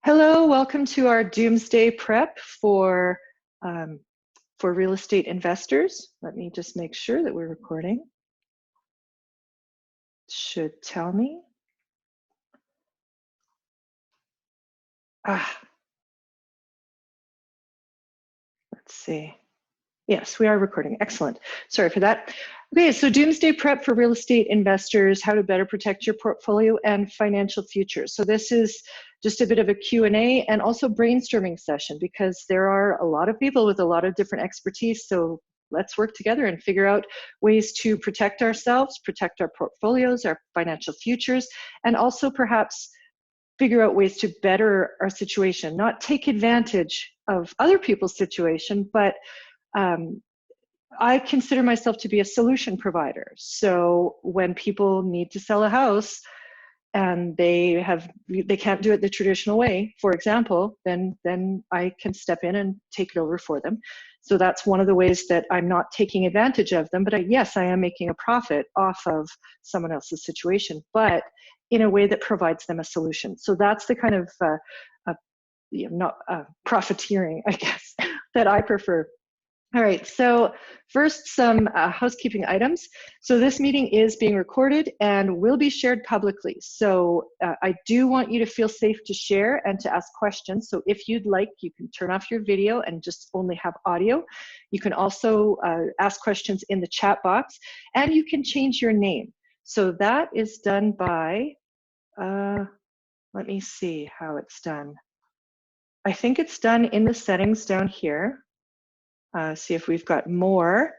Hello, welcome to our Doomsday prep for real estate investors. Let me just make sure that we're recording. Should tell me. Let's see. Yes, we are recording. Excellent. Sorry for that. Okay, so Doomsday prep for real estate investors, how to better protect your portfolio and financial future. So this is just a bit of a Q&A and also brainstorming session because there are a lot of people with a lot of different expertise. So let's work together and figure out ways to protect ourselves, protect our portfolios, our financial futures, and also perhaps figure out ways to better our situation, not take advantage of other people's situation, but I consider myself to be a solution provider. So when people need to sell a house and they can't do it the traditional way, for example, then I can step in and take it over for them. So that's one of the ways that I'm not taking advantage of them, but yes, I am making a profit off of someone else's situation, but in a way that provides them a solution. So that's the kind of not profiteering, I guess, that I prefer. All right, so first some housekeeping items. So this meeting is being recorded and will be shared publicly. So I do want you to feel safe to share and to ask questions. So if you'd like, you can turn off your video and just only have audio. You can also ask questions in the chat box and you can change your name. So that is done by, let me see how it's done. I think it's done in the settings down here. See if we've got more,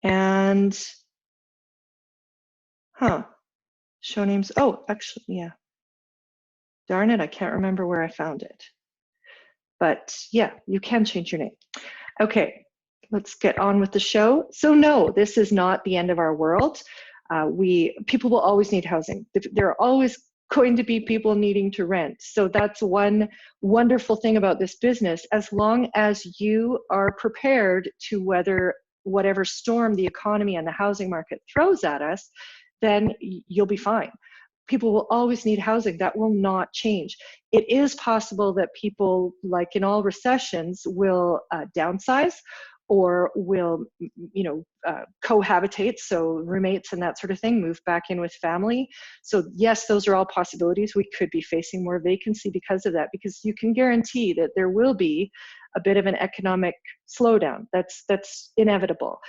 and show names. Oh, actually, yeah. Darn it, I can't remember where I found it. But yeah, you can change your name. Okay, let's get on with the show. So no, this is not the end of our world. People will always need housing. There are always going to be people needing to rent. So that's one wonderful thing about this business. As long as you are prepared to weather whatever storm the economy and the housing market throws at us, then you'll be fine. People will always need housing. That will not change. It is possible that people, like in all recessions, will downsize or will, cohabitate, so roommates and that sort of thing, move back in with family. So yes, those are all possibilities. We could be facing more vacancy because of that, because you can guarantee that there will be a bit of an economic slowdown. That's inevitable,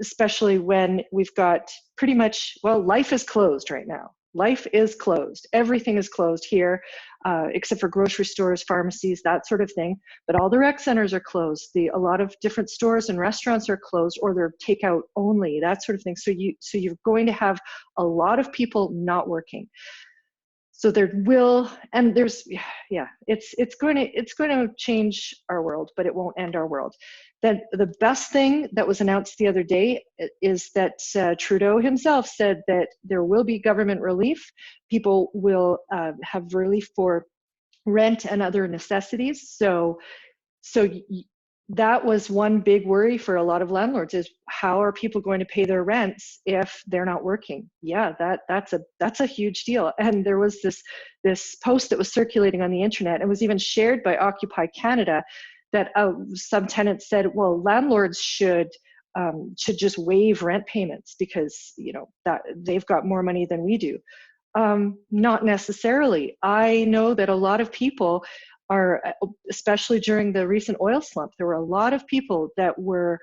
especially when we've got pretty much, well, life is closed right now. Life is closed. Everything is closed here, except for grocery stores, pharmacies, that sort of thing. But all the rec centers are closed. A lot of different stores and restaurants are closed, or they're takeout only, that sort of thing. So you're going to have a lot of people not working. So there will, and there's, yeah, it's going to change our world, but it won't end our world. Then the best thing that was announced the other day is that Trudeau himself said that there will be government relief. People will have relief for rent and other necessities. So that was one big worry for a lot of landlords, is how are people going to pay their rents if they're not working? Yeah, that's a huge deal. And there was this post that was circulating on the internet, and was even shared by Occupy Canada, that some tenants said, well, landlords should just waive rent payments because that they've got more money than we do. Not necessarily. I know that a lot of people are, especially during the recent oil slump, there were a lot of people that were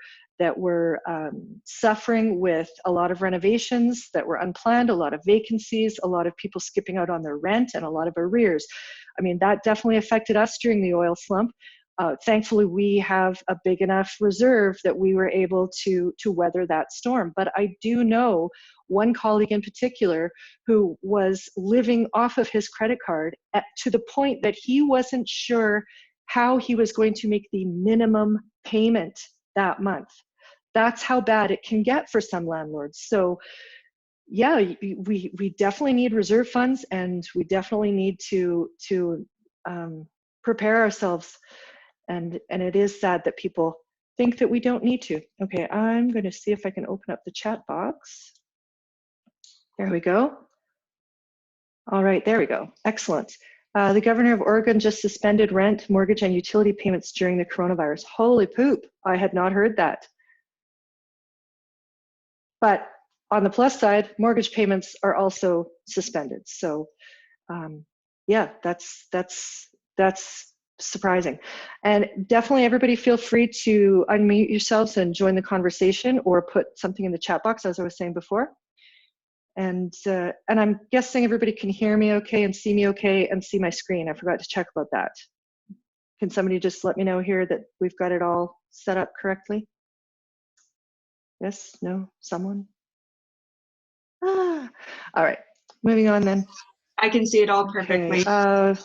suffering with a lot of renovations that were unplanned, a lot of vacancies, a lot of people skipping out on their rent, and a lot of arrears. I mean, that definitely affected us during the oil slump. Thankfully, we have a big enough reserve that we were able to weather that storm. But I do know one colleague in particular who was living off of his credit card to the point that he wasn't sure how he was going to make the minimum payment that month. That's how bad it can get for some landlords. So yeah, we definitely need reserve funds, and we definitely need to prepare ourselves. And it is sad that people think that we don't need to. Okay, I'm going to see if I can open up the chat box. There we go. All right, there we go. Excellent. The governor of Oregon just suspended rent, mortgage, and utility payments during the coronavirus. Holy poop, I had not heard that. But on the plus side, mortgage payments are also suspended. So yeah, that's surprising. And definitely everybody feel free to unmute yourselves and join the conversation or put something in the chat box, as I was saying before. And I'm guessing everybody can hear me okay and see me okay and see my screen. I forgot to check about that. Can somebody just let me know here that we've got it all set up correctly? Yes, no, someone? Ah, all right, moving on then. I can see it all perfectly. Okay.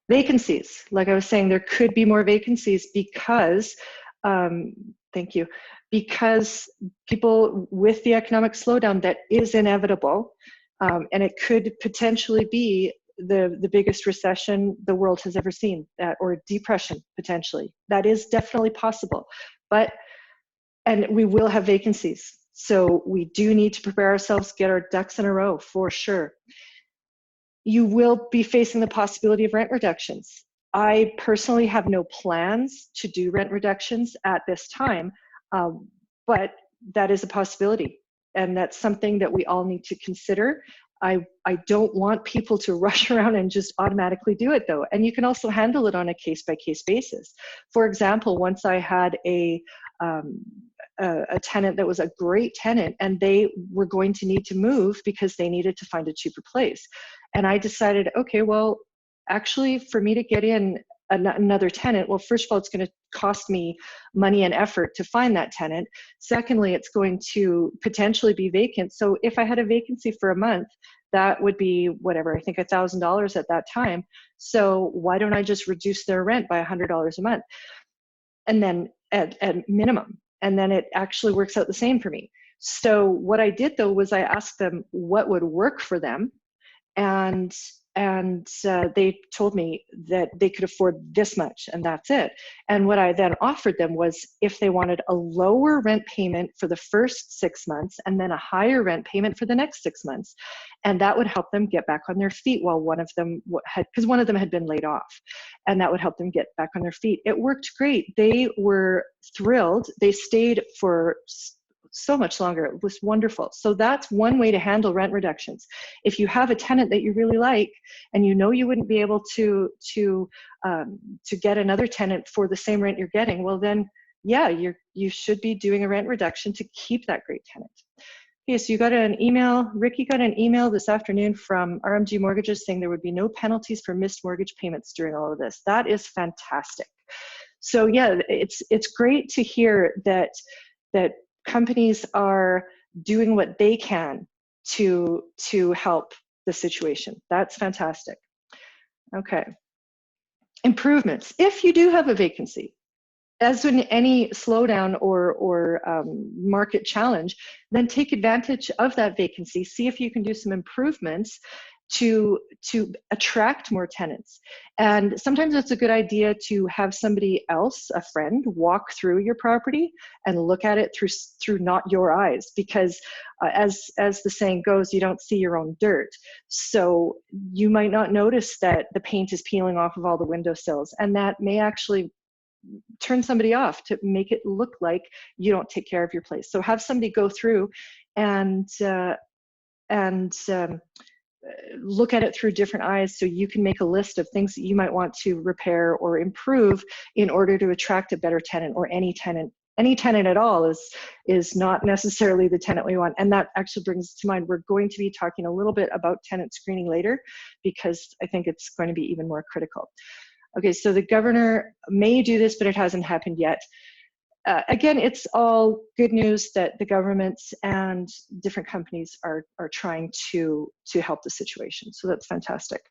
Vacancies, like I was saying, there could be more vacancies because, thank you, because people with the economic slowdown that is inevitable, and it could potentially be the biggest recession the world has ever seen, or depression potentially. That is definitely possible, and we will have vacancies. So we do need to prepare ourselves, get our ducks in a row for sure. You will be facing the possibility of rent reductions. I personally have no plans to do rent reductions at this time, but that is a possibility. And that's something that we all need to consider. I don't want people to rush around and just automatically do it though. And you can also handle it on a case-by-case basis. For example, once I had a tenant that was a great tenant and they were going to need to move because they needed to find a cheaper place. And I decided, okay, well, actually for me to get in another tenant, well, first of all, it's going to cost me money and effort to find that tenant. Secondly, it's going to potentially be vacant. So if I had a vacancy for a month, that would be whatever, I think $1,000 at that time. So why don't I just reduce their rent by $100 a month? And then at minimum. And then it actually works out the same for me. So what I did though was I asked them what would work for them, and they told me that they could afford this much, and that's it. And what I then offered them was if they wanted a lower rent payment for the first 6 months and then a higher rent payment for the next 6 months, and that would help them get back on their feet while one of them had, because one of them had been laid off, and that would help them get back on their feet. It worked great. They were thrilled. They stayed for so much longer. It was wonderful. So that's one way to handle rent reductions. If you have a tenant that you really like and you know you wouldn't be able to get another tenant for the same rent you're getting, well then, yeah, you should be doing a rent reduction to keep that great tenant. Okay, so you got an email, Ricky got an email this afternoon from RMG Mortgages saying there would be no penalties for missed mortgage payments during all of this. That is fantastic. So yeah, it's great to hear that companies are doing what they can to help the situation. That's fantastic. Okay. Improvements. If you do have a vacancy, as in any slowdown or market challenge, then take advantage of that vacancy. See if you can do some improvements to attract more tenants. And sometimes it's a good idea to have somebody else, a friend, walk through your property and look at it through not your eyes, because as the saying goes, you don't see your own dirt. So you might not notice that the paint is peeling off of all the windowsills, and that may actually turn somebody off to make it look like you don't take care of your place. So have somebody go through and look at it through different eyes, so you can make a list of things that you might want to repair or improve in order to attract a better tenant, or any tenant at all is not necessarily the tenant we want. And that actually brings to mind, we're going to be talking a little bit about tenant screening later, because I think it's going to be even more critical. Okay, so the governor may do this, but it hasn't happened yet. Again, it's all good news that the governments and different companies are trying to help the situation. So that's fantastic.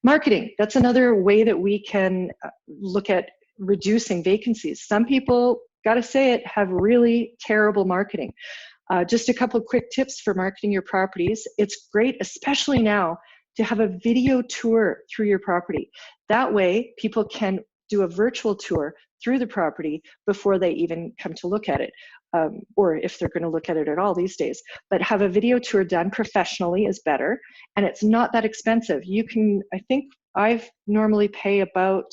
Marketing, that's another way that we can look at reducing vacancies. Some people, gotta say it, have really terrible marketing. Just a couple of quick tips for marketing your properties. It's great, especially now, to have a video tour through your property. That way, people can do a virtual tour through the property before they even come to look at it. or if they're going to look at it at all these days, but have a video tour done professionally is better. And it's not that expensive. You can, I think I've normally pay about,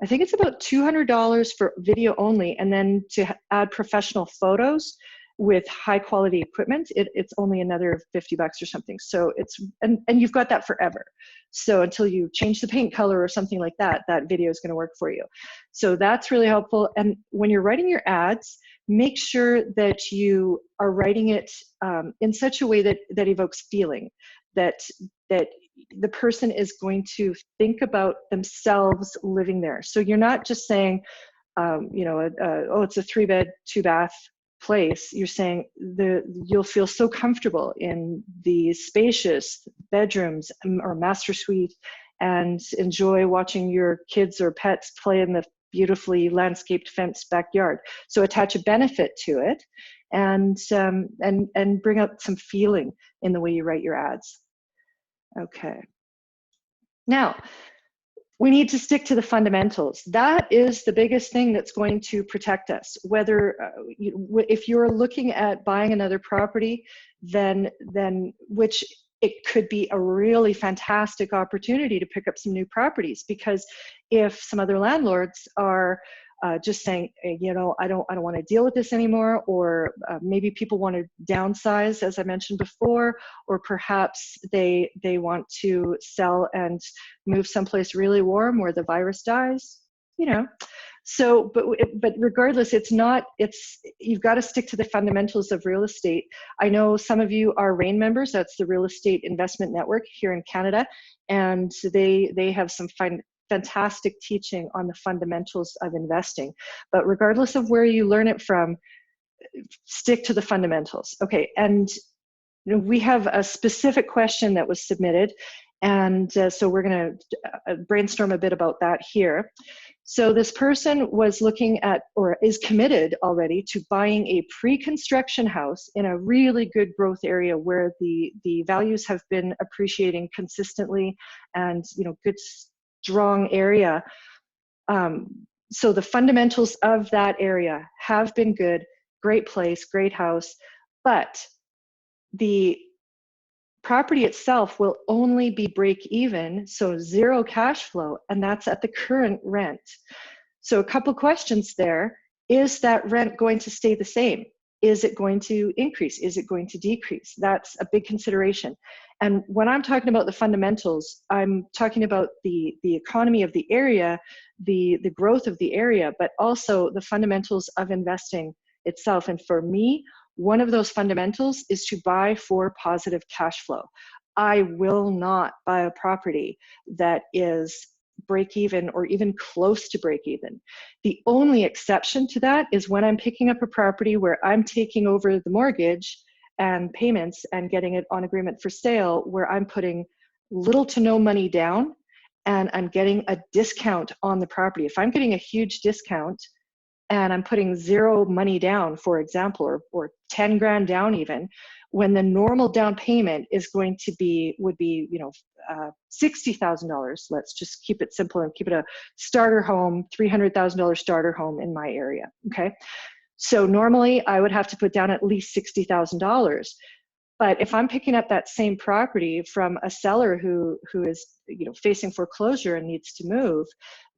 I think it's about $200 for video only. And then to add professional photos with high quality equipment, it's only another $50 or something. So it's, and you've got that forever. So until you change the paint color or something like that, that video is going to work for you. So that's really helpful. And when you're writing your ads, make sure that you are writing it in such a way that evokes feeling, that the person is going to think about themselves living there. So you're not just saying, you know, oh, it's a 3-bed, 2-bath place. You're saying you'll feel so comfortable in the spacious bedrooms or master suite and enjoy watching your kids or pets play in the beautifully landscaped fenced backyard. So attach a benefit to it and bring out some feeling in the way you write your ads. Okay. Now, we need to stick to the fundamentals. That is the biggest thing that's going to protect us. Whether if you're looking at buying another property, then which it could be a really fantastic opportunity to pick up some new properties, because if some other landlords are just saying, you know, I don't want to deal with this anymore, or maybe people want to downsize, as I mentioned before, or perhaps they want to sell and move someplace really warm where the virus dies, you know. So, but regardless, you've got to stick to the fundamentals of real estate. I know some of you are RAIN members. That's the Real Estate Investment Network here in Canada, and they have some fantastic teaching on the fundamentals of investing. But regardless of where you learn it from, stick to the fundamentals. Okay, and we have a specific question that was submitted, and so we're going to brainstorm a bit about that here. So this person was looking at, or is committed already to buying a pre-construction house in a really good growth area where the values have been appreciating consistently, and, you know, good strong area. So the fundamentals of that area have been good, great place, great house, but the property itself will only be break even, so zero cash flow, and that's at the current rent. So a couple questions there. Is that rent going to stay the same? Is it going to increase? Is it going to decrease? That's a big consideration. And when I'm talking about the fundamentals, I'm talking about the economy of the area, the growth of the area, but also the fundamentals of investing itself. And for me, one of those fundamentals is to buy for positive cash flow. I will not buy a property that is break even or even close to break even. The only exception to that is when I'm picking up a property where I'm taking over the mortgage and payments and getting it on agreement for sale, where I'm putting little to no money down and I'm getting a discount on the property. If I'm getting a huge discount and I'm putting zero money down, for example, or 10 grand down even, when the normal down payment is going to be, would be, you know, $60,000. Let's just keep it simple and keep it a starter home, $300,000 starter home in my area, okay? So normally I would have to put down at least $60,000. But if I'm picking up that same property from a seller who is, you know, facing foreclosure and needs to move,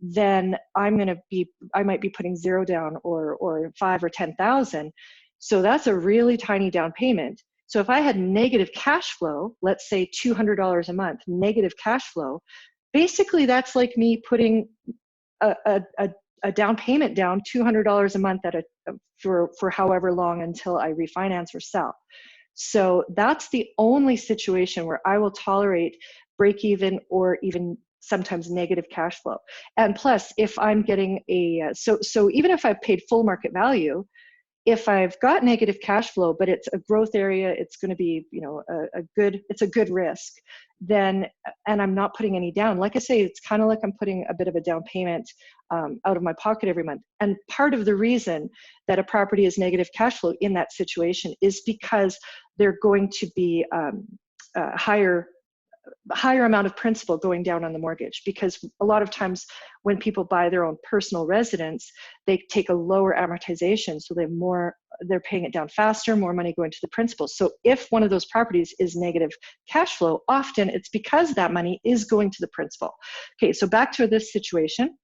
then I might be putting zero down or 5 or 10,000. So that's a really tiny down payment. So if I had negative cash flow, let's say $200 a month, negative cash flow, basically that's like me putting a down payment down $200 a month for however long until I refinance or sell. So that's the only situation where I will tolerate break even or even sometimes negative cash flow. And plus, if I'm getting so even if I've paid full market value, if I've got negative cash flow, but it's a growth area, it's going to be, you know, it's a good risk, then, and I'm not putting any down. Like I say, it's kind of like I'm putting a bit of a down payment out of my pocket every month. And part of the reason that a property is negative cash flow in that situation is because they're going to be higher higher amount of principal going down on the mortgage, because a lot of times when people buy their own personal residence, they take a lower amortization, so they're paying it down faster, more money going to the principal. So if one of those properties is negative cash flow, often it's because that money is going to the principal. Okay, so back to this situation.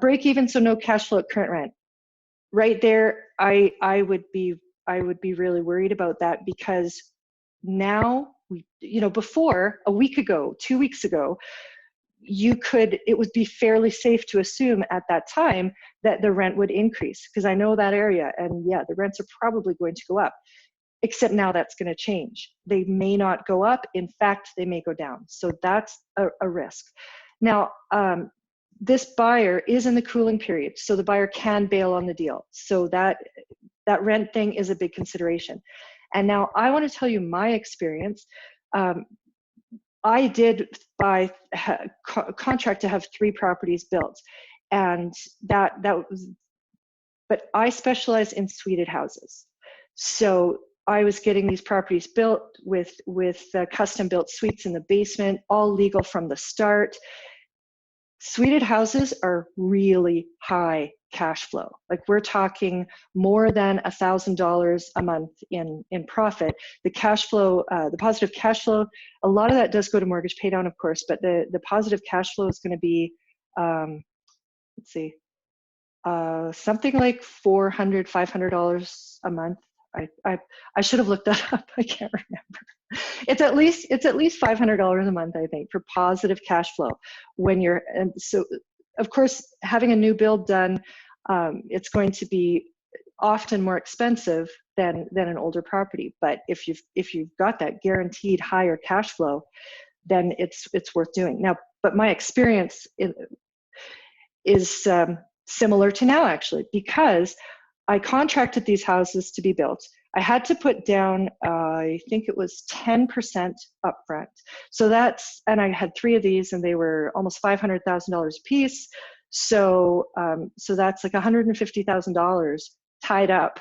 Break even, so no cash flow at current rent. Right there, I would be really worried about that, because now before, a week ago, 2 weeks ago, it would be fairly safe to assume at that time that the rent would increase, because I know that area, and yeah, the rents are probably going to go up. Except now that's going to change. They may not go up. In fact, they may go down. So that's a risk. Now, this buyer is in the cooling period, so the buyer can bail on the deal. So that rent thing is a big consideration. And now I want to tell you my experience. I did contract to have 3 properties built, and that was, but I specialize in suited houses. So I was getting these properties built with custom built suites in the basement, all legal from the start. Suited houses are really high cash flow. Like, we're talking more than $1,000 a month in profit. The cash flow, the positive cash flow, a lot of that does go to mortgage pay down, of course, but the positive cash flow is going to be, let's see, something like $400, $500 a month. I should have looked that up. I can't remember. It's at least $500 a month, I think, for positive cash flow. And so, of course, having a new build done, it's going to be often more expensive than an older property. But if you've got that guaranteed higher cash flow, then it's worth doing. Now, but my experience is similar to now, actually, because I contracted these houses to be built. I had to put down, I think it was 10% upfront. So and I had 3 of these, and they were almost $500,000 a piece. So that's like $150,000 tied up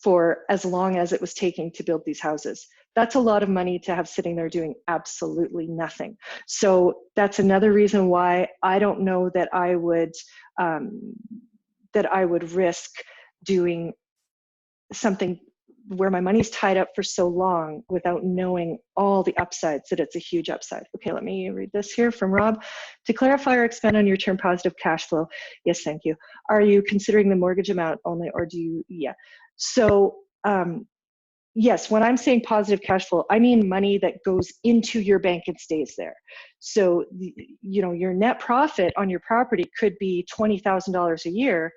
for as long as it was taking to build these houses. That's a lot of money to have sitting there doing absolutely nothing. So that's another reason why I don't know that I would risk doing something where my money's tied up for so long without knowing all the upsides, that it's a huge upside. Okay, let me read this here from Rob. To clarify or expand on your term positive cash flow. Yes, thank you. Are you considering the mortgage amount only, or do you, yeah. So yes, when I'm saying positive cash flow, I mean money that goes into your bank and stays there. So, your net profit on your property could be $20,000 a year,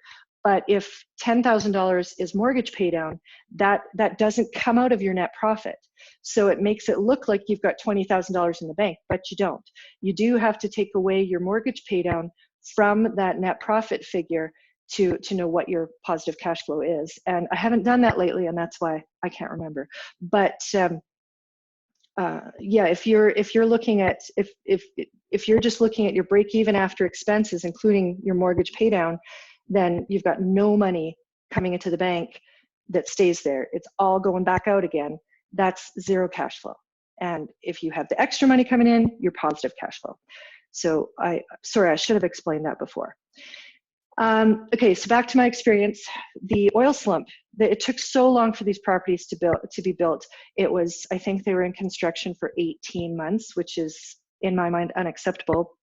but if $10,000 is mortgage pay down, that doesn't come out of your net profit. So it makes it look like you've got $20,000 in the bank, but you don't. You do have to take away your mortgage pay down from that net profit figure to know what your positive cash flow is. And I haven't done that lately, and that's why I can't remember. But yeah, if you're looking at, if you're just looking at your break even after expenses, including your mortgage pay down, then you've got no money coming into the bank that stays there. It's all going back out again. That's zero cash flow. And if you have the extra money coming in, you're positive cash flow. So sorry, I should have explained that before. Okay, so back to my experience. The oil slump, it took so long for these properties to be built. It was, I think they were in construction for 18 months, which is, in my mind, unacceptable.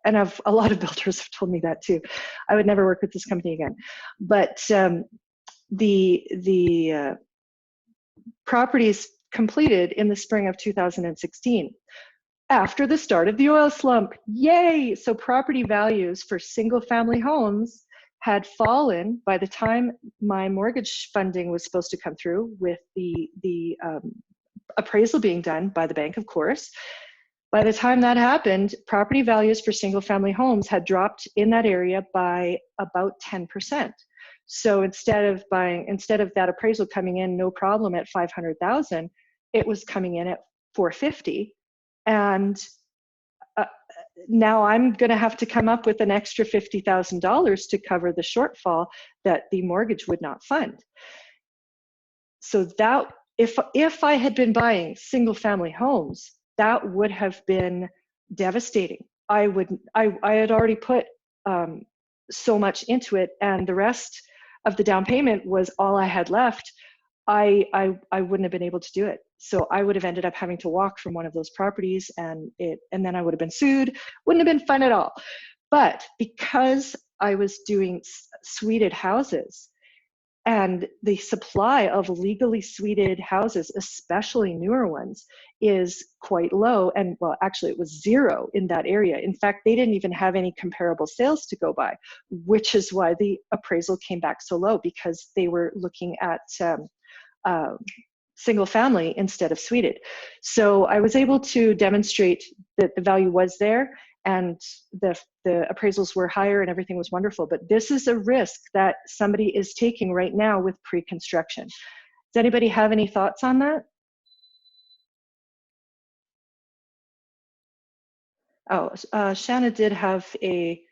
And a lot of builders have told me that too. I would never work with this company again. But the properties completed in the spring of 2016. After the start of the oil slump. Yay! So property values for single family homes had fallen by the time my mortgage funding was supposed to come through, with the appraisal being done by the bank, of course. By the time that happened, property values for single family homes had dropped in that area by about 10%. So instead of that appraisal coming in no problem at 500,000, it was coming in at 450. And now I'm going to have to come up with an extra $50,000 to cover the shortfall that the mortgage would not fund. So that if I had been buying single family homes, that would have been devastating. I had already put so much into it, and the rest of the down payment was all I had left. I wouldn't have been able to do it. So I would have ended up having to walk from one of those properties, and then I would have been sued. Wouldn't have been fun at all. But because I was doing suited houses, and the supply of legally suited houses, especially newer ones, is quite low. And well, actually it was zero in that area. In fact, they didn't even have any comparable sales to go by, which is why the appraisal came back so low, because they were looking at single family instead of suited. So I was able to demonstrate that the value was there, and the appraisals were higher and everything was wonderful. But this is a risk that somebody is taking right now with pre-construction. Does anybody have any thoughts on that? Oh, Shanna did have a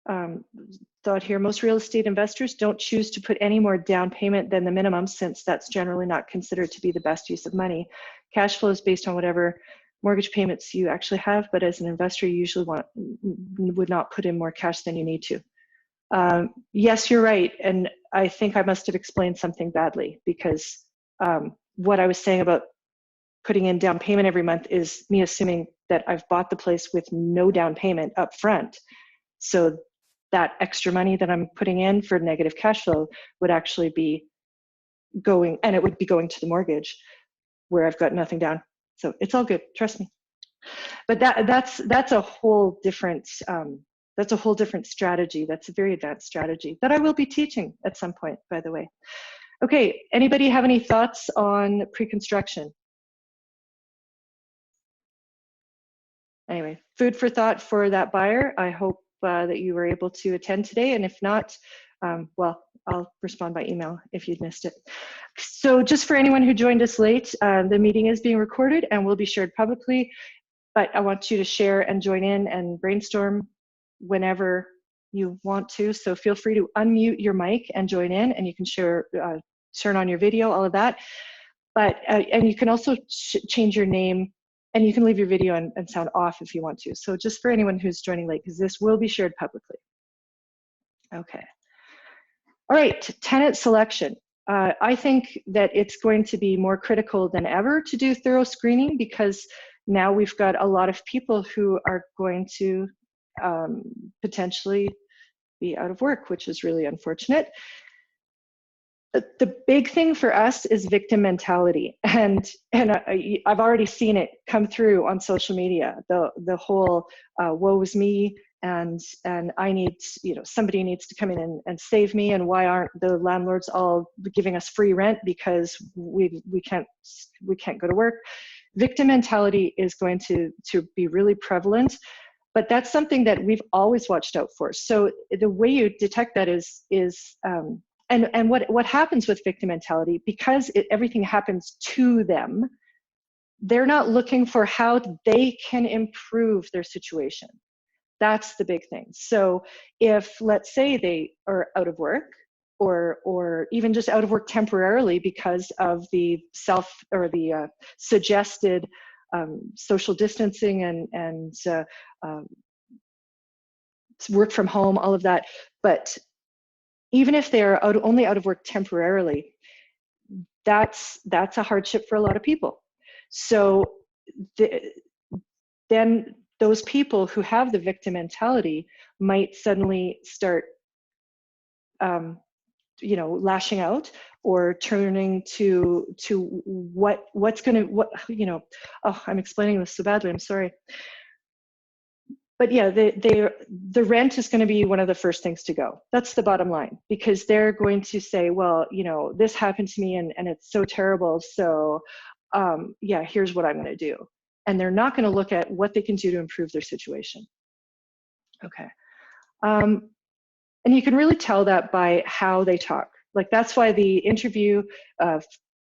thought here. Most real estate investors don't choose to put any more down payment than the minimum, since that's generally not considered to be the best use of money. Cash flow is based on whatever mortgage payments you actually have, but as an investor, you usually would not put in more cash than you need to. Yes, you're right, and I think I must have explained something badly, because what I was saying about putting in down payment every month is me assuming that I've bought the place with no down payment up front. So that extra money that I'm putting in for negative cash flow would actually be going, and it would be going to the mortgage where I've got nothing down. So it's all good, trust me. But that's a whole different strategy. That's a very advanced strategy that I will be teaching at some point, by the way. Okay, anybody have any thoughts on pre-construction? Anyway, food for thought for that buyer. I hope that you were able to attend today, and if not, well, I'll respond by email if you'd missed it. So just for anyone who joined us late, the meeting is being recorded and will be shared publicly, but I want you to share and join in and brainstorm whenever you want to. So feel free to unmute your mic and join in, and you can share, turn on your video, all of that. But, and you can also change your name, and you can leave your video and sound off if you want to. So just for anyone who's joining late, because this will be shared publicly. Okay. All right, tenant selection. I think that it's going to be more critical than ever to do thorough screening, because now we've got a lot of people who are going to potentially be out of work, which is really unfortunate. The big thing for us is victim mentality, and I've already seen it come through on social media. The whole woe is me, and I need, somebody needs to come in and save me, and why aren't the landlords all giving us free rent because we can't go to work. Victim mentality is going to be really prevalent, but that's something that we've always watched out for. So the way you detect that is and what happens with victim mentality, because everything happens to them, they're not looking for how they can improve their situation. That's the big thing. So if, let's say, they are out of work, or even just out of work temporarily because of the suggested social distancing and work from home, all of that, but even if they're only out of work temporarily, that's a hardship for a lot of people. So then those people who have the victim mentality might suddenly start lashing out, or turning to oh, I'm explaining this so badly, I'm sorry. But yeah, the rent is going to be one of the first things to go. That's the bottom line, because they're going to say, well, this happened to me and it's so terrible. So yeah, here's what I'm going to do. And they're not going to look at what they can do to improve their situation. Okay. And you can really tell that by how they talk. Like, that's why the interview,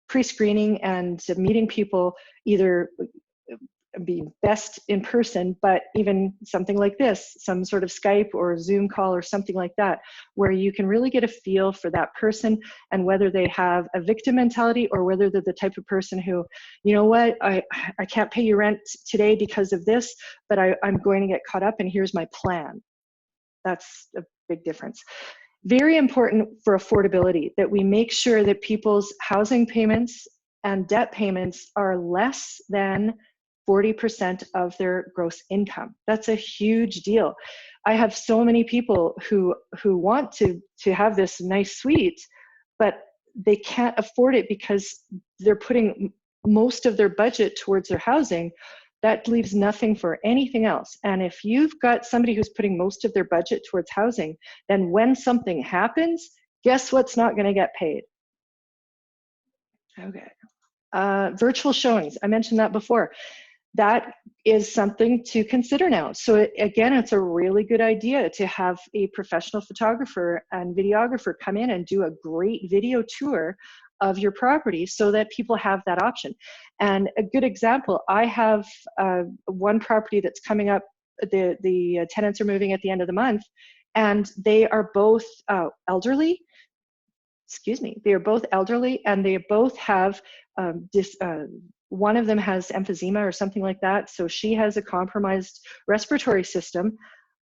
pre-screening and meeting people, either be best in person, but even something like this, some sort of Skype or Zoom call or something like that, where you can really get a feel for that person and whether they have a victim mentality or whether they're the type of person who, you know what, I can't pay you rent today because of this, but I'm going to get caught up and here's my plan. That's a big difference. Very important for affordability that we make sure that people's housing payments and debt payments are less than 40% of their gross income. That's a huge deal. I have so many people who want to have this nice suite, but they can't afford it because they're putting most of their budget towards their housing. That leaves nothing for anything else. And if you've got somebody who's putting most of their budget towards housing, then when something happens, guess what's not going to get paid? Okay. Virtual showings, I mentioned that before. That is something to consider now. So again, it's a really good idea to have a professional photographer and videographer come in and do a great video tour of your property so that people have that option. And a good example, I have one property that's coming up, the tenants are moving at the end of the month, and they are both elderly. Excuse me, they are both elderly and they both have one of them has emphysema or something like that, so she has a compromised respiratory system.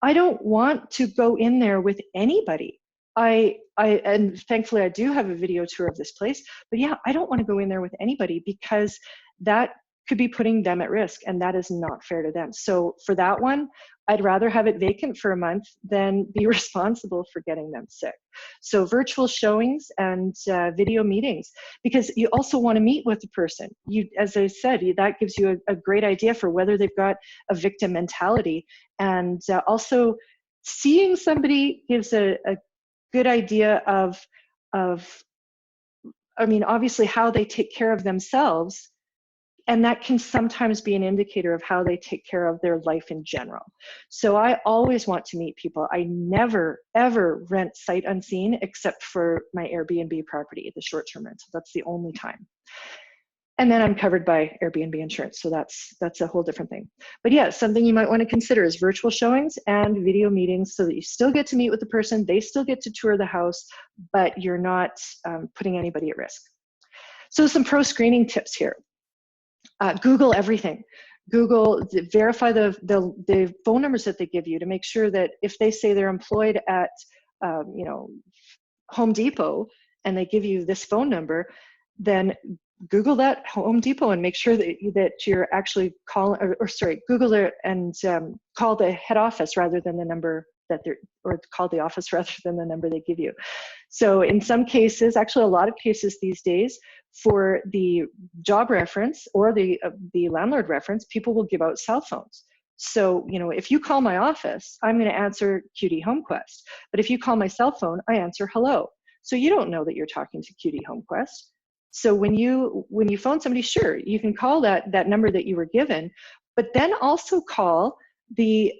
I don't want to go in there with anybody. And thankfully I do have a video tour of this place, but yeah, I don't want to go in there with anybody because that could be putting them at risk, and that is not fair to them. So for that one, I'd rather have it vacant for a month than be responsible for getting them sick. So virtual showings and video meetings, because you also want to meet with the person. As I said, that gives you a great idea for whether they've got a victim mentality. And also seeing somebody gives a good idea of, I mean, obviously how they take care of themselves. And that can sometimes be an indicator of how they take care of their life in general. So I always want to meet people. I never, ever rent sight unseen except for my Airbnb property, the short-term rental. That's the only time. And then I'm covered by Airbnb insurance. So that's a whole different thing. But yeah, something you might want to consider is virtual showings and video meetings so that you still get to meet with the person, they still get to tour the house, but you're not putting anybody at risk. So some pro screening tips here. Google everything. Google, verify the phone numbers that they give you to make sure that if they say they're employed at Home Depot and they give you this phone number, then Google that Home Depot and make sure that you're actually calling, Google it and call the head office rather than the number that or call the office rather than the number they give you. So in some cases, actually a lot of cases these days, for the job reference or the landlord reference, people will give out cell phones. So, if you call my office, I'm going to answer QD HomeQuest. But if you call my cell phone, I answer hello. So you don't know that you're talking to QD HomeQuest. So when you phone somebody, sure, you can call that number that you were given, but then also call the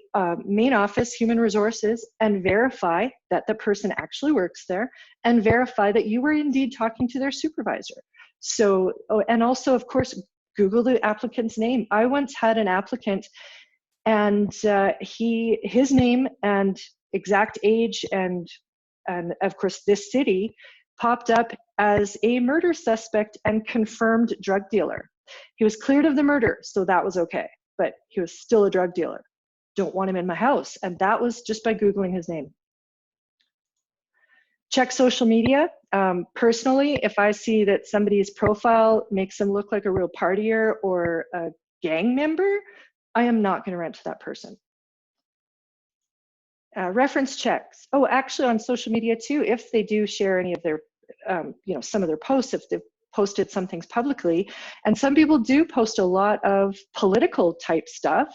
main office, human resources, and verify that the person actually works there and verify that you were indeed talking to their supervisor. So, and also, of course, Google the applicant's name. I once had an applicant and his name and exact age and of course this city popped up as a murder suspect and confirmed drug dealer. He was cleared of the murder, so that was okay, but he was still a drug dealer. Don't want him in my house. And that was just by Googling his name. Check social media. Personally, if I see that somebody's profile makes them look like a real partier or a gang member, I am not going to rent to that person. Reference checks. Oh, actually on social media too, if they do share any of their, some of their posts, if they've posted some things publicly, and some people do post a lot of political type stuff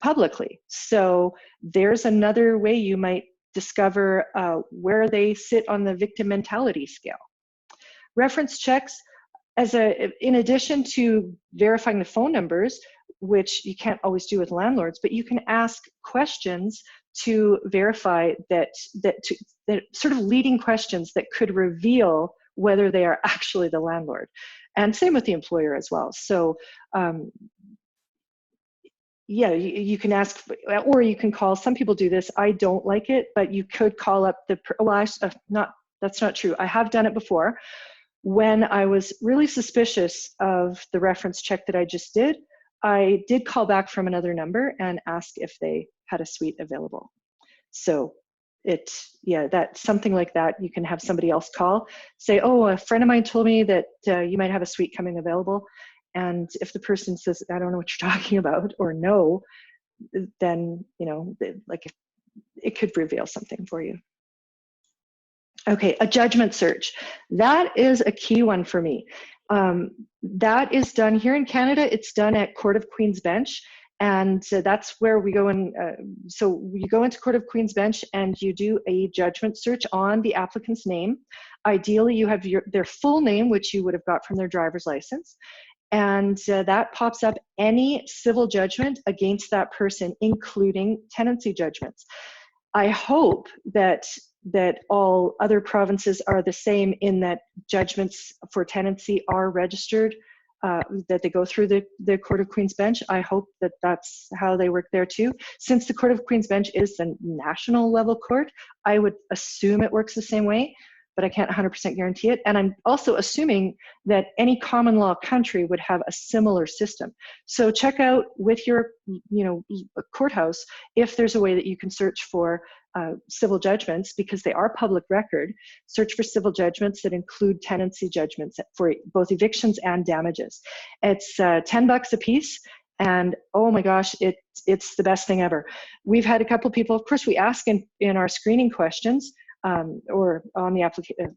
publicly. So there's another way you might discover where they sit on the victim mentality scale. Reference checks, in addition to verifying the phone numbers, which you can't always do with landlords, but you can ask questions to verify that sort of leading questions that could reveal whether they are actually the landlord. And same with the employer as well. So yeah, you can ask, or you can call. Some people do this. I don't like it, but you could call up the, well, that's not true. I have done it before. When I was really suspicious of the reference check that I just did, I did call back from another number and ask if they had a suite available. So yeah, that something like that, you can have somebody else call, say, oh, a friend of mine told me that you might have a suite coming available. And if the person says, I don't know what you're talking about, or no, then, you know, like it could reveal something for you. Okay, a judgment search. That is a key one for me. That is done here in Canada. It's done at Court of Queen's Bench. And that's where we go in. So you go into Court of Queen's Bench and you do a judgment search on the applicant's name. Ideally, you have their full name, which you would have got from their driver's license. And that pops up any civil judgment against that person, including tenancy judgments. I hope that all other provinces are the same, in that judgments for tenancy are registered, that they go through the Court of Queen's Bench. I hope that that's how they work there too. Since the Court of Queen's Bench is the national level court, I would assume it works the same way, but I can't 100% guarantee it. And I'm also assuming that any common law country would have a similar system. So check out with your, you know, courthouse if there's a way that you can search for civil judgments, because they are public record. Search for civil judgments that include tenancy judgments for both evictions and damages. It's $10 a piece. And oh my gosh, it's the best thing ever. We've had a couple people, of course, we ask in our screening questions, or on the application.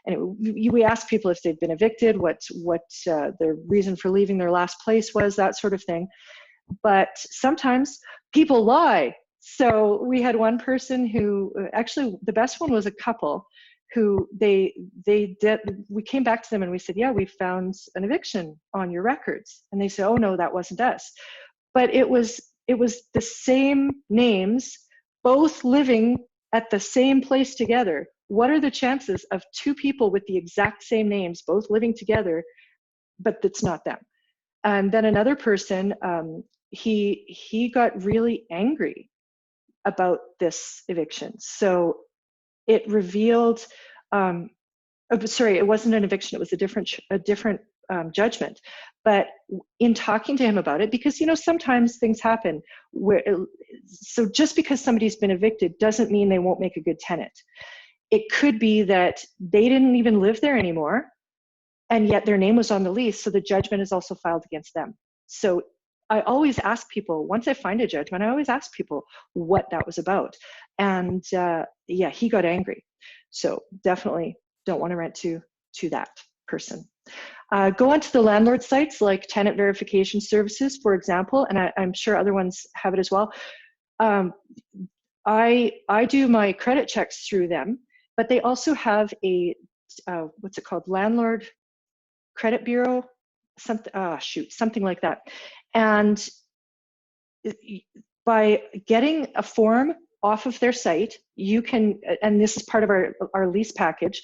Anyway, we ask people if they've been evicted, what their reason for leaving their last place was, that sort of thing. But sometimes people lie. So we had one person who, actually the best one was a couple who we came back to them and we said, yeah, we found an eviction on your records. And they said, oh no, that wasn't us. But it was the same names, both living at the same place together. What are the chances of two people with the exact same names, both living together, but it's not them? And then another person, he got really angry about this eviction. So it revealed, sorry, it wasn't an eviction, it was a different judgment. But in talking to him about it, because, you know, sometimes things happen so just because somebody's been evicted doesn't mean they won't make a good tenant. It could be that they didn't even live there anymore, and yet their name was on the lease, so the judgment is also filed against them. So I always ask people, once I find a judgment, I always ask people what that was about. And yeah, he got angry. So definitely don't want to rent to that person. Go onto the landlord sites like tenant verification services, for example, and I'm sure other ones have it as well. I do my credit checks through them, but they also have a, what's it called? Landlord Credit Bureau, something like that. And by getting a form off of their site, you can, and this is part of our lease package,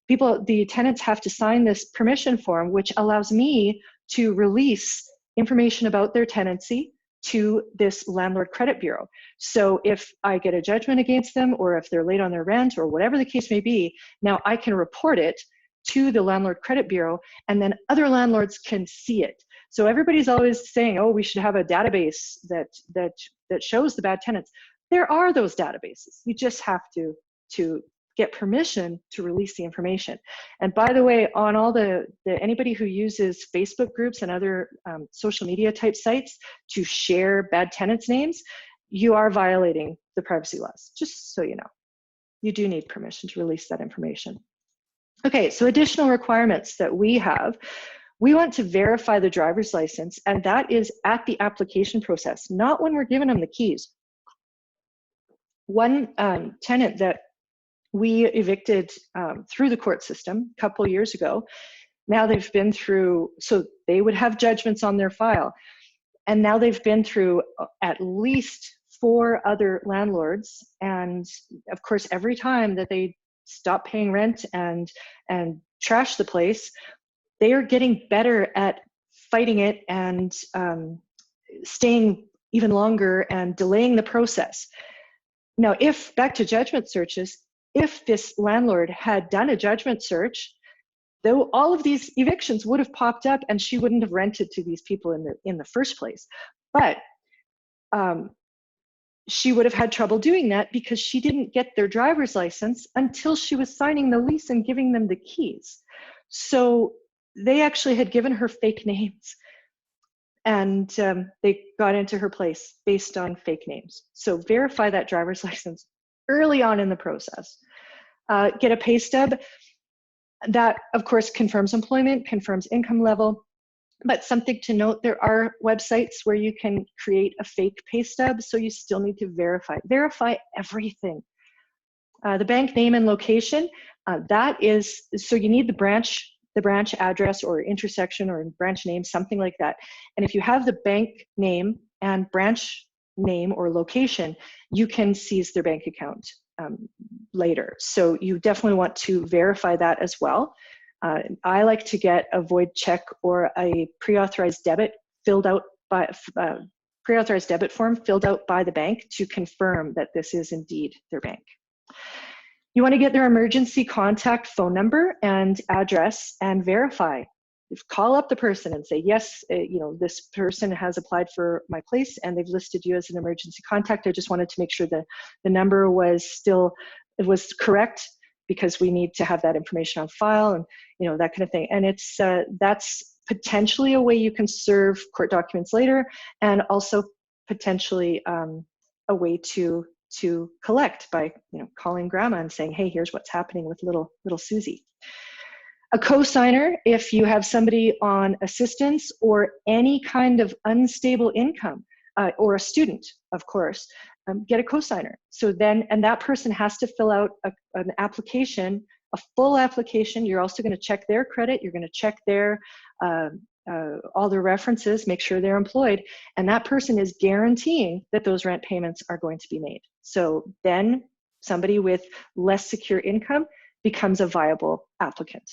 the tenants have to sign this permission form, which allows me to release information about their tenancy to this Landlord Credit Bureau. So if I get a judgment against them, or if they're late on their rent, or whatever the case may be, now I can report it to the Landlord Credit Bureau, and then other landlords can see it. So everybody's always saying, oh, we should have a database that shows the bad tenants. There are those databases. You just have to get permission to release the information. And by the way, on all anybody who uses Facebook groups and other social media type sites to share bad tenants' names, you are violating the privacy laws, just so you know. You do need permission to release that information. Okay, so additional requirements that we have. We want to verify the driver's license, and that is at the application process, not when we're giving them the keys. One tenant that we evicted through the court system a couple years ago, now they've been through, so they would have judgments on their file, and now they've been through at least 4 other landlords, and of course every time that they stop paying rent and trash the place, they are getting better at fighting it and staying even longer and delaying the process. Now, if, back to judgment searches, if this landlord had done a judgment search, though all of these evictions would have popped up and she wouldn't have rented to these people in the first place. But she would have had trouble doing that because she didn't get their driver's license until she was signing the lease and giving them the keys. So they actually had given her fake names, and they got into her place based on fake names. So verify that driver's license early on in the process. Get a pay stub. That, of course, confirms employment, confirms income level. But something to note, there are websites where you can create a fake pay stub, so you still need to verify everything. The bank name and location, that is, so you need the branch address or intersection or branch name, something like that. And if you have the bank name and branch name or location, you can seize their bank account later. So you definitely want to verify that as well. I like to get a void check or a pre-authorized debit filled out by pre-authorized debit form filled out by the bank to confirm that this is indeed their bank. You want to get their emergency contact phone number and address and verify. Call up the person and say, yes, this person has applied for my place and they've listed you as an emergency contact. I just wanted to make sure that the number was correct, because we need to have that information on file, and that kind of thing. And it's that's potentially a way you can serve court documents later, and also potentially a way to collect by calling grandma and saying, hey, here's what's happening with little Susie. A co-signer, if you have somebody on assistance or any kind of unstable income, or a student, of course, get a co-signer. So then, and that person has to fill out an application, a full application. You're also going to check their credit. You're going to check their all their references, make sure they're employed, and that person is guaranteeing that those rent payments are going to be made. So then somebody with less secure income becomes a viable applicant.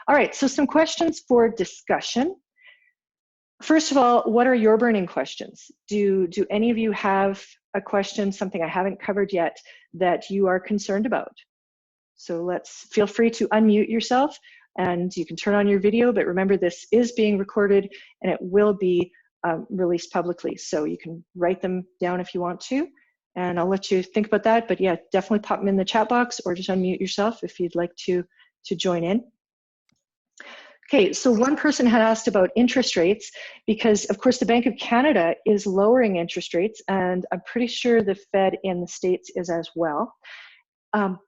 All right, so some questions for discussion. First of all, what are your burning questions? Do any of you have a question, something I haven't covered yet, that you are concerned about? So feel free to unmute yourself, and you can turn on your video, but remember, this is being recorded and it will be released publicly. So you can write them down if you want to, and I'll let you think about that. But yeah, definitely pop them in the chat box or just unmute yourself if you'd like to join in. Okay, so one person had asked about interest rates, because of course the Bank of Canada is lowering interest rates, and I'm pretty sure the Fed in the States is as well.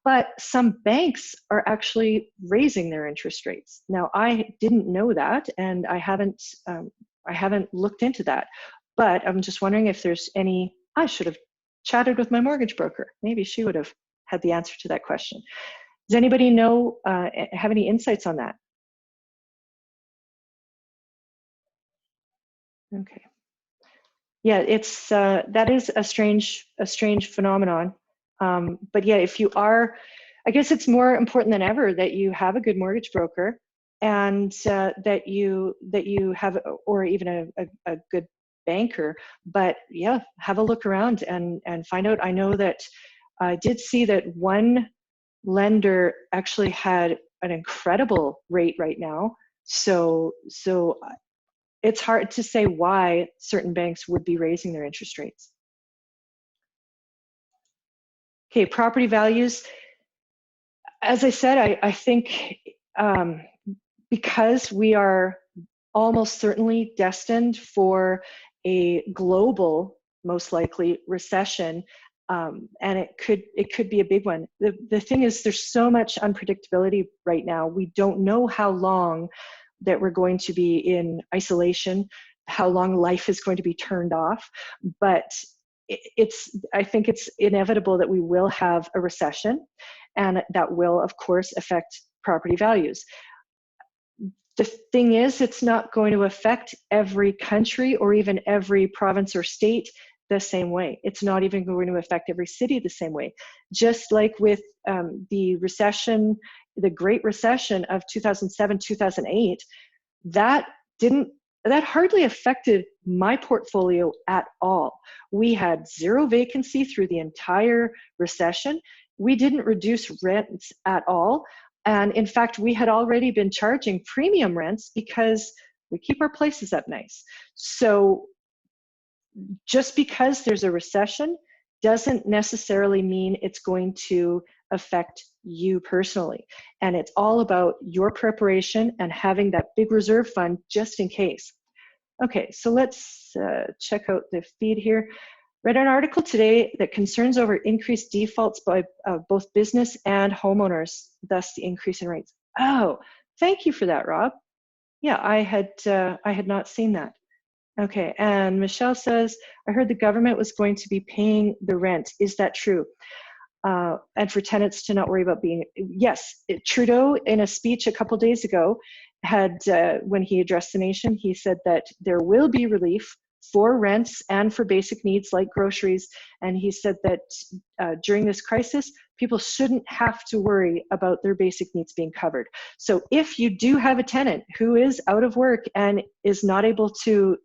But some banks are actually raising their interest rates. Now, I didn't know that, and I haven't looked into that. But I'm just wondering if there's any. I should have chatted with my mortgage broker. Maybe she would have had the answer to that question. Does anybody know, have any insights on that? Okay. Yeah, it's that is a strange phenomenon. But yeah, if you are, I guess it's more important than ever that you have a good mortgage broker, and that you have, or even a good banker. But yeah, have a look around and find out. I know that I did see that one lender actually had an incredible rate right now. So it's hard to say why certain banks would be raising their interest rates. Okay, property values. As I said, I think because we are almost certainly destined for a global, most likely, recession, and it could be a big one. The thing is, there's so much unpredictability right now. We don't know how long that we're going to be in isolation, how long life is going to be turned off, but I think it's inevitable that we will have a recession, and that will, of course, affect property values. The thing is, it's not going to affect every country or even every province or state the same way. It's not even going to affect every city the same way. Just like with the recession, the Great Recession of 2007, 2008, that didn't that hardly affected my portfolio at all. We had 0 vacancy through the entire recession. We didn't reduce rents at all. And in fact, we had already been charging premium rents because we keep our places up nice. So just because there's a recession doesn't necessarily mean it's going to affect you personally. And it's all about your preparation and having that big reserve fund just in case. Okay, so let's check out the feed here. Read an article today that concerns over increased defaults by both business and homeowners, thus the increase in rates. Oh, thank you for that, Rob. Yeah, I had not seen that. Okay, and Michelle says, I heard the government was going to be paying the rent. Is that true? And for tenants to not worry about being, yes, Trudeau in a speech a couple days ago had, when he addressed the nation, he said that there will be relief for rents and for basic needs like groceries. And he said that during this crisis, people shouldn't have to worry about their basic needs being covered. So if you do have a tenant who is out of work and is not able to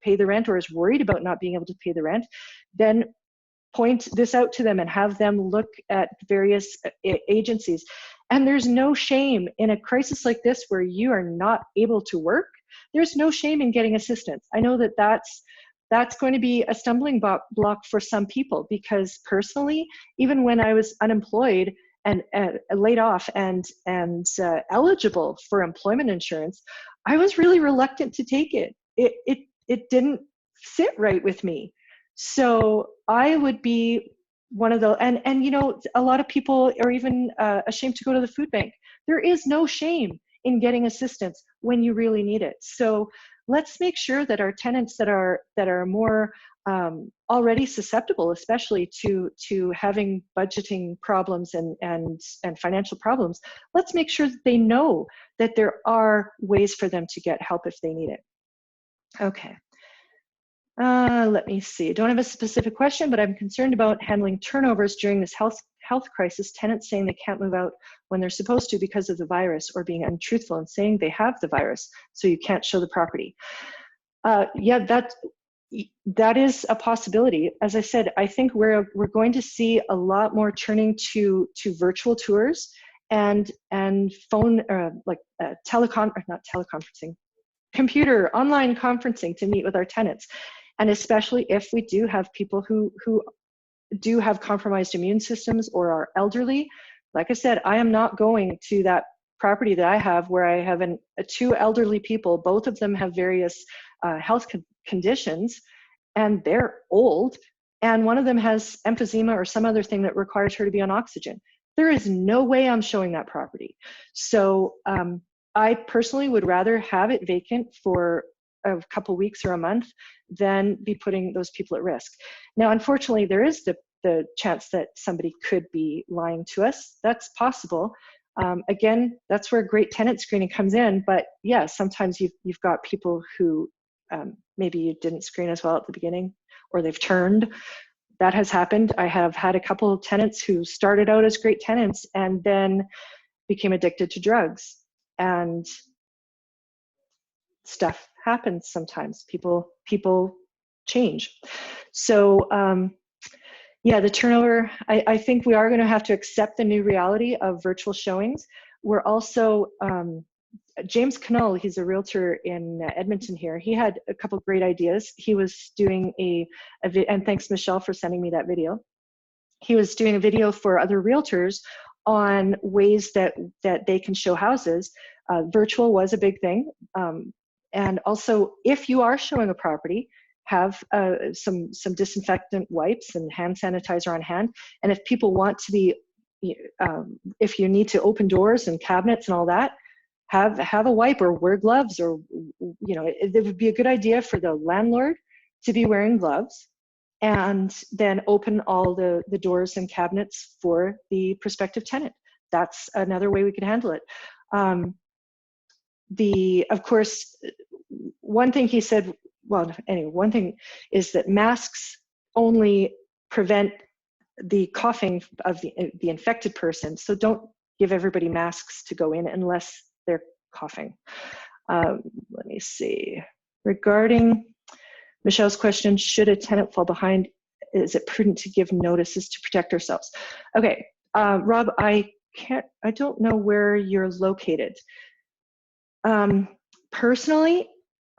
pay the rent or is worried about not being able to pay the rent, then point this out to them and have them look at various agencies. And there's no shame in a crisis like this where you are not able to work. There's no shame in getting assistance. I know that that's going to be a stumbling block for some people, because personally, even when I was unemployed and laid off and eligible for employment insurance, I was really reluctant to take it. It didn't sit right with me. So I would be one of the, and you know, a lot of people are even ashamed to go to the food bank. There is no shame in getting assistance when you really need it. So let's make sure that our tenants that are more already susceptible, especially to having budgeting problems and financial problems, let's make sure that they know that there are ways for them to get help if they need it. Okay. Let me see. Don't have a specific question, but I'm concerned about handling turnovers during this health crisis. Tenants saying they can't move out when they're supposed to because of the virus, or being untruthful and saying they have the virus, so you can't show the property. Yeah, that is a possibility. As I said, I think we're going to see a lot more turning to virtual tours and phone not teleconferencing, computer online conferencing to meet with our tenants. And especially if we do have people who do have compromised immune systems or are elderly. Like I said, I am not going to that property that I have where I have 2 elderly people. Both of them have various health conditions, and they're old. And one of them has emphysema or some other thing that requires her to be on oxygen. There is no way I'm showing that property. So I personally would rather have it vacant for a couple weeks or a month than be putting those people at risk. Now, unfortunately, there is the chance that somebody could be lying to us. That's possible. Again, that's where great tenant screening comes in. But yeah, sometimes you've got people who maybe you didn't screen as well at the beginning, or they've turned. That has happened. I have had a couple of tenants who started out as great tenants and then became addicted to drugs. And stuff happens sometimes. People change. So yeah, the turnover, I think we are going to have to accept the new reality of virtual showings. We're also, James Cannell, he's a realtor in Edmonton here. He had a couple of great ideas. He was doing and thanks Michelle for sending me that video. He was doing a video for other realtors on ways that they can show houses. Virtual was a big thing. And also, if you are showing a property, have some disinfectant wipes and hand sanitizer on hand. And if people want to be, if you need to open doors and cabinets and all that, have a wipe or wear gloves, or it would be a good idea for the landlord to be wearing gloves, and then open all the doors and cabinets for the prospective tenant. That's another way we could handle it. Of course, one thing he said, well, anyway, one thing is that masks only prevent the coughing of the infected person. So don't give everybody masks to go in unless they're coughing. Let me see. Regarding Michelle's question, should a tenant fall behind, is it prudent to give notices to protect ourselves? Okay, Rob, I don't know where you're located. Personally,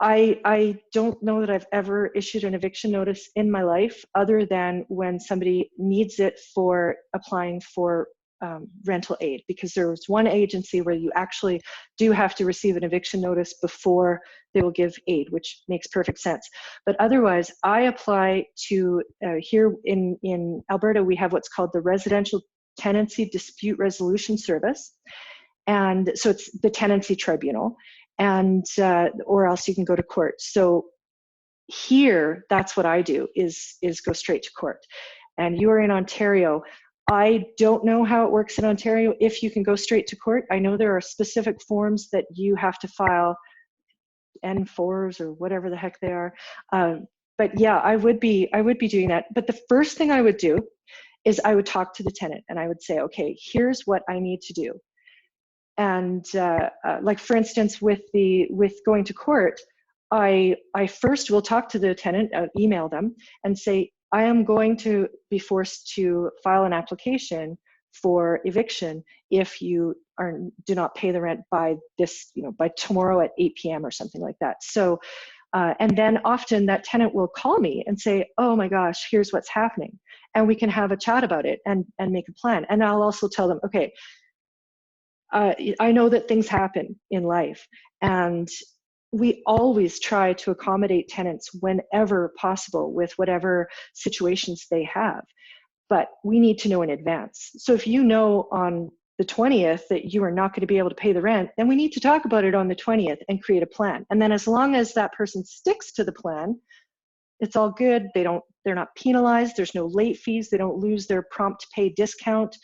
I don't know that I've ever issued an eviction notice in my life, other than when somebody needs it for applying for rental aid, because there was one agency where you actually do have to receive an eviction notice before they will give aid, which makes perfect sense. But otherwise, I apply to, here in Alberta, we have what's called the Residential Tenancy Dispute Resolution Service. And so it's the tenancy tribunal, and or else you can go to court. So here, that's what I do, is go straight to court. And you are in Ontario. I don't know how it works in Ontario if you can go straight to court. I know there are specific forms that you have to file, N4s or whatever the heck they are. But yeah, I would be doing that. But the first thing I would do is I would talk to the tenant, and I would say, okay, here's what I need to do. And like for instance, with going to court, I first will talk to the tenant, email them, and say, I am going to be forced to file an application for eviction if you do not pay the rent by this, by tomorrow at 8 p.m. or something like that. So, and then often that tenant will call me and say, oh my gosh, here's what's happening. And we can have a chat about it and make a plan. And I'll also tell them, okay, I know that things happen in life, and we always try to accommodate tenants whenever possible with whatever situations they have, but we need to know in advance. So if you know on the 20th that you are not going to be able to pay the rent, then we need to talk about it on the 20th and create a plan. And then as long as that person sticks to the plan, it's all good. They're not penalized. There's no late fees. They don't lose their prompt pay discount.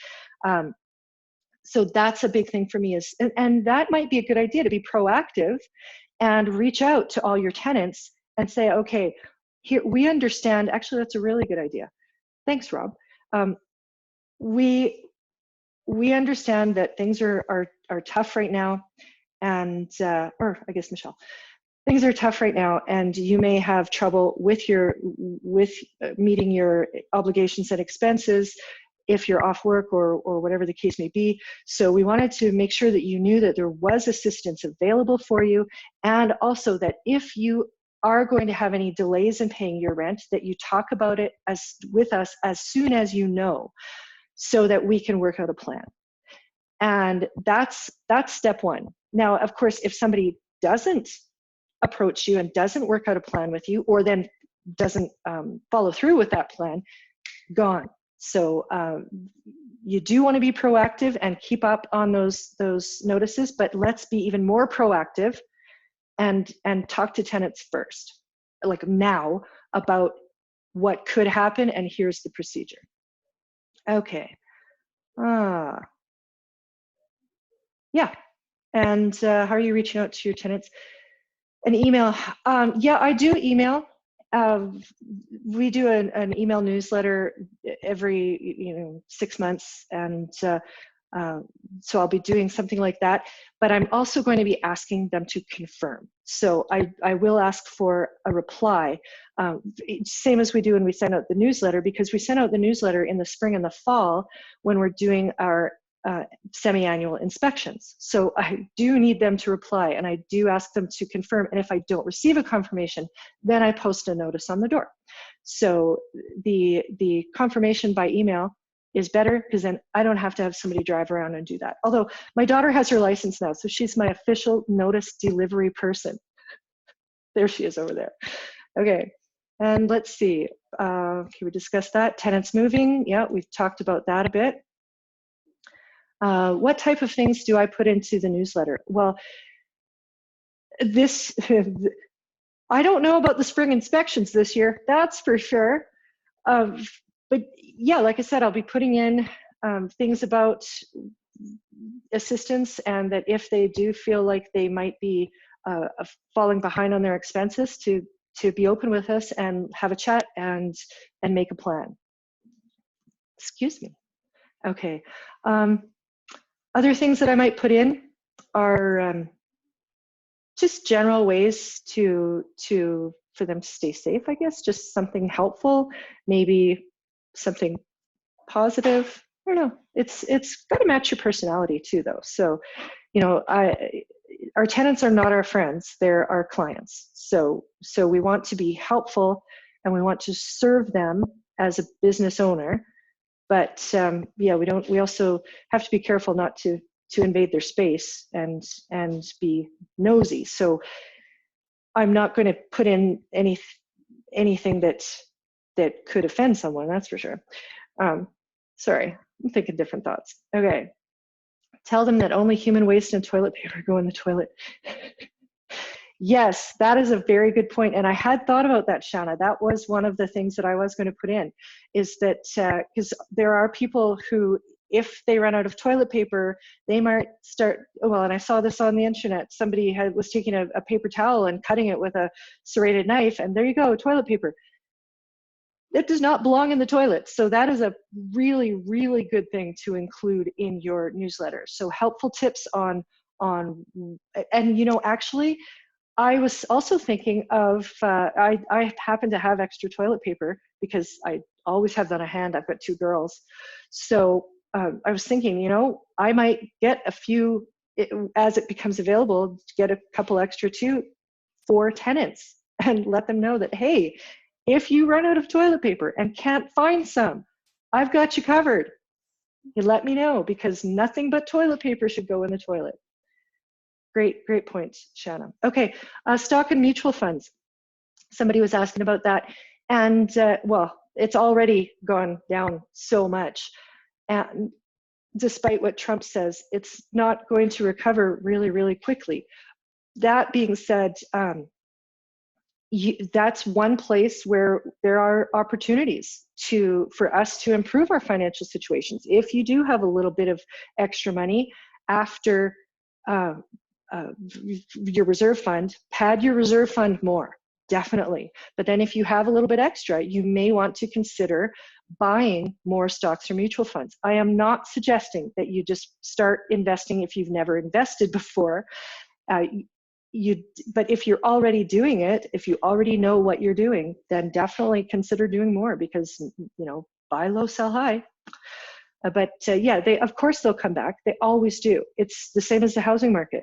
So that's a big thing for me, and that might be a good idea, to be proactive and reach out to all your tenants and say, okay, here, we understand, actually that's a really good idea. Thanks, Rob. We understand that things are tough right now, and, or I guess Michelle, things are tough right now, and you may have trouble with meeting your obligations and expenses if you're off work or whatever the case may be. So we wanted to make sure that you knew that there was assistance available for you, and also that if you are going to have any delays in paying your rent, that you talk about it with us as soon as you know, so that we can work out a plan. And that's step one. Now, of course, if somebody doesn't approach you and doesn't work out a plan with you, or then doesn't follow through with that plan, gone. So you do want to be proactive and keep up on those notices, but let's be even more proactive and talk to tenants first, like now, about what could happen, and here's the procedure. Okay. Yeah. And how are you reaching out to your tenants? An email. Yeah, I do email. We do an email newsletter every 6 months, and so I'll be doing something like that. But I'm also going to be asking them to confirm. So I will ask for a reply, same as we do when we send out the newsletter, because we send out the newsletter in the spring and the fall when we're doing our semi-annual inspections. So I do need them to reply, and I do ask them to confirm. And if I don't receive a confirmation, then I post a notice on the door. So the confirmation by email is better, because then I don't have to have somebody drive around and do that. Although my daughter has her license now, so she's my official notice delivery person. There she is over there. Okay, and let's see. Can we discuss that? Tenants moving. Yeah, we've talked about that a bit. What type of things do I put into the newsletter? Well, I don't know about the spring inspections this year, that's for sure. But yeah, like I said, I'll be putting in things about assistance, and that if they do feel like they might be falling behind on their expenses, to be open with us and have a chat and make a plan. Excuse me. Okay. Other things that I might put in are just general ways for them to stay safe, I guess. Just something helpful, maybe something positive. I don't know. It's got to match your personality too, though. So, you know, our tenants are not our friends; they're our clients. So we want to be helpful, and we want to serve them as a business owner. But yeah, we also have to be careful not to invade their space and be nosy. So I'm not going to put in anything that could offend someone, that's for sure. Sorry, I'm thinking different thoughts. Okay. Tell them that only human waste and toilet paper go in the toilet. Yes, that is a very good point. And I had thought about that, Shanna. That was one of the things that I was going to put in, is that because there are people who, if they run out of toilet paper, they might start, well, and I saw this on the internet, somebody was taking a paper towel and cutting it with a serrated knife, and there you go, toilet paper. It does not belong in the toilet. So that is a really, really good thing to include in your newsletter. So helpful tips on, and you know, actually, I was also thinking of, I happen to have extra toilet paper because I always have that on hand. I've got 2 girls. So I was thinking, you know, I might get a few, as it becomes available, get a couple extra too for tenants and let them know that, hey, if you run out of toilet paper and can't find some, I've got you covered. You let me know, because nothing but toilet paper should go in the toilet. Great point, Shanna. Okay, stock and mutual funds. Somebody was asking about that. And well, it's already gone down so much. And despite what Trump says, it's not going to recover really, really quickly. That being said, that's one place where there are opportunities for us to improve our financial situations. If you do have a little bit of extra money after your reserve fund, pad your reserve fund more, definitely. But then if you have a little bit extra, you may want to consider buying more stocks or mutual funds. I am not suggesting that you just start investing if you've never invested before. But if you're already doing it, if you already know what you're doing, then definitely consider doing more, because, you know, buy low, sell high. But yeah, of course they'll come back. They always do. It's the same as the housing market.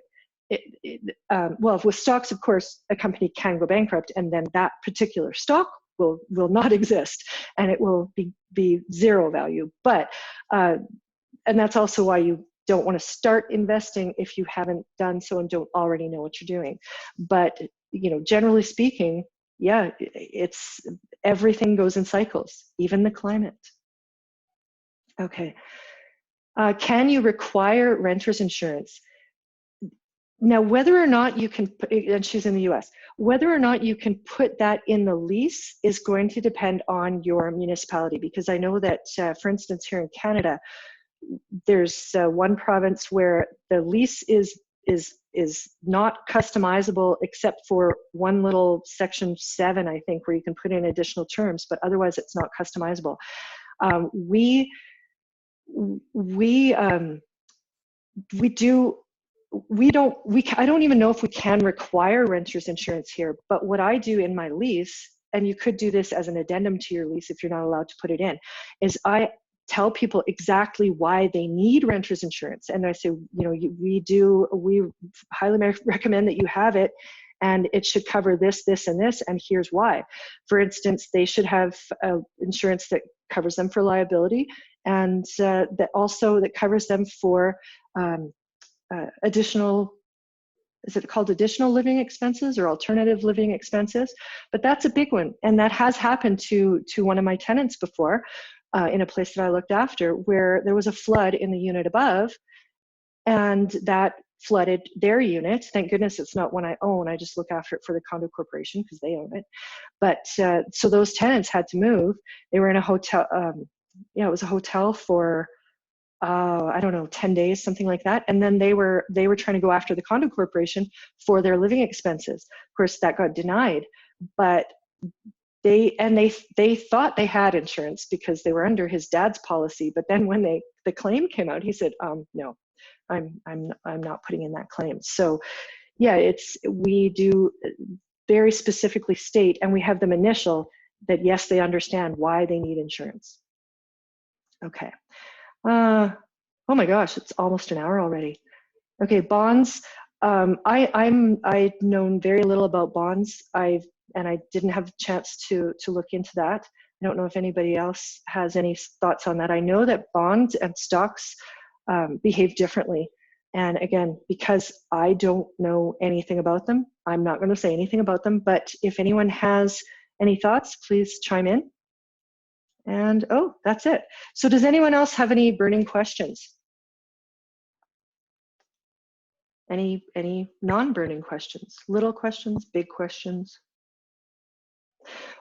Well, with stocks, of course, a company can go bankrupt, and then that particular stock will not exist, and it will be zero value. But and that's also why you don't want to start investing if you haven't done so and don't already know what you're doing. But, you know, generally speaking, yeah, it's everything goes in cycles, even the climate. Okay. Can you require renter's insurance? Now, whether or not you can, and she's in the US, whether or not you can put that in the lease is going to depend on your municipality, because I know that, for instance, here in Canada, there's one province where the lease is not customizable, except for one little section 7, I think, where you can put in additional terms, but otherwise it's not customizable. I don't even know if we can require renter's insurance here, but what I do in my lease, and you could do this as an addendum to your lease if you're not allowed to put it in, is I tell people exactly why they need renter's insurance. And I say, you know, we highly recommend that you have it, and it should cover this, this, and this, and here's why. For instance, they should have insurance that covers them for liability, and that covers them for additional, is it called additional living expenses or alternative living expenses? But that's a big one, and that has happened to one of my tenants before. In a place that I looked after, where there was a flood in the unit above, and that flooded their unit. Thank goodness it's not one I own. I just look after it for the condo corporation because they own it. But so those tenants had to move. They were in a hotel. It was a hotel for I don't know, 10 days, something like that. And then they were trying to go after the condo corporation for their living expenses. Of course, that got denied. But they thought they had insurance because they were under his dad's policy, but then when the claim came out, he said, no, I'm not putting in that claim. So yeah, we do very specifically state, and we have them initial that yes, they understand why they need insurance. Okay. Oh my gosh, it's almost an hour already. Okay, bonds. I've known very little about bonds. And I didn't have a chance to look into that. I don't know if anybody else has any thoughts on that. I know that bonds and stocks behave differently. And again, because I don't know anything about them, I'm not going to say anything about them. But if anyone has any thoughts, please chime in. And oh, that's it. So does anyone else have any burning questions? Any non-burning questions? Little questions, big questions?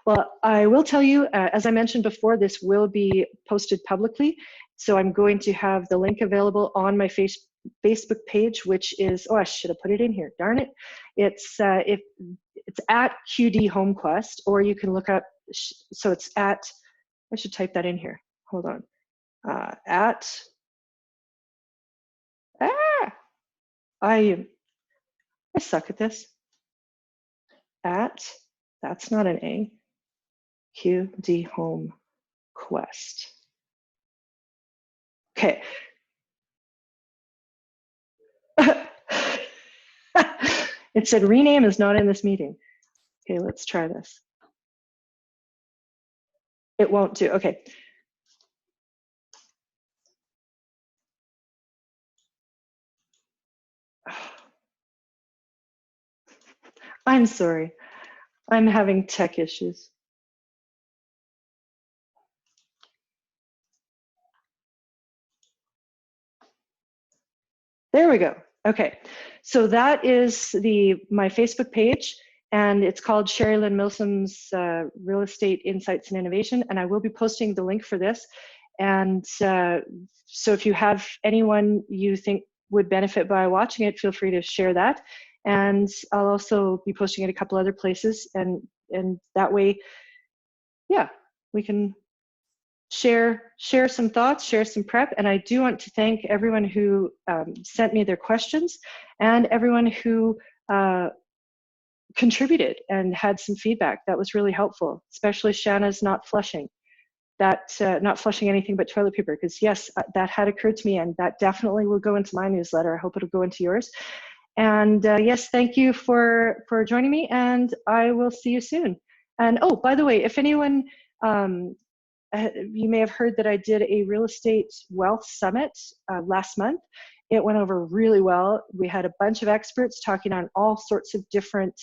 Well, I will tell you, as I mentioned before, this will be posted publicly. So I'm going to have the link available on my Facebook page, which is, oh, I should have put it in here, darn it. It's at QD HomeQuest, or you can look up, so it's at, I should type that in here, hold on. I suck at this. That's not an A, QD Home Quest. Okay. It said rename is not in this meeting. Okay, let's try this. It won't do, okay. I'm sorry. I'm having tech issues. There we go. Okay, so that is my Facebook page, and it's called Sherry Lynn Milsom's Real Estate Insights and Innovation, and I will be posting the link for this. And so if you have anyone you think would benefit by watching it, feel free to share that. And I'll also be posting it a couple other places, and that way, yeah, we can share some thoughts, share some prep. And I do want to thank everyone who sent me their questions, and everyone who contributed and had some feedback. That was really helpful, especially Shanna's not flushing anything but toilet paper, because yes, that had occurred to me, and that definitely will go into my newsletter. I hope it'll go into yours. And yes, thank you for joining me, and I will see you soon. And oh, by the way, if anyone, you may have heard that I did a real estate wealth summit last month. It went over really well. We had a bunch of experts talking on all sorts of different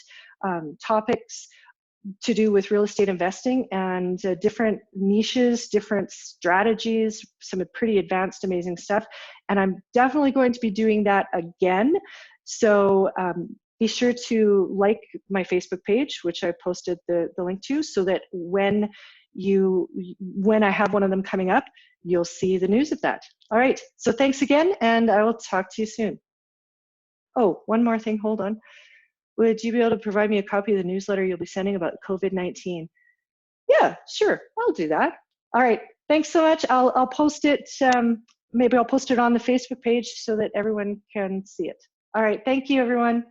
topics to do with real estate investing, and different niches, different strategies, some pretty advanced, amazing stuff. And I'm definitely going to be doing that again. So be sure to like my Facebook page, which I posted the link to, so that when I have one of them coming up, you'll see the news of that. All right, so thanks again, and I will talk to you soon. Oh, one more thing, hold on. Would you be able to provide me a copy of the newsletter you'll be sending about COVID-19? Yeah, sure, I'll do that. All right, thanks so much. I'll post it, maybe I'll post it on the Facebook page so that everyone can see it. All right, thank you, everyone.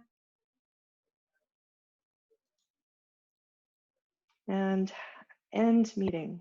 And end meeting.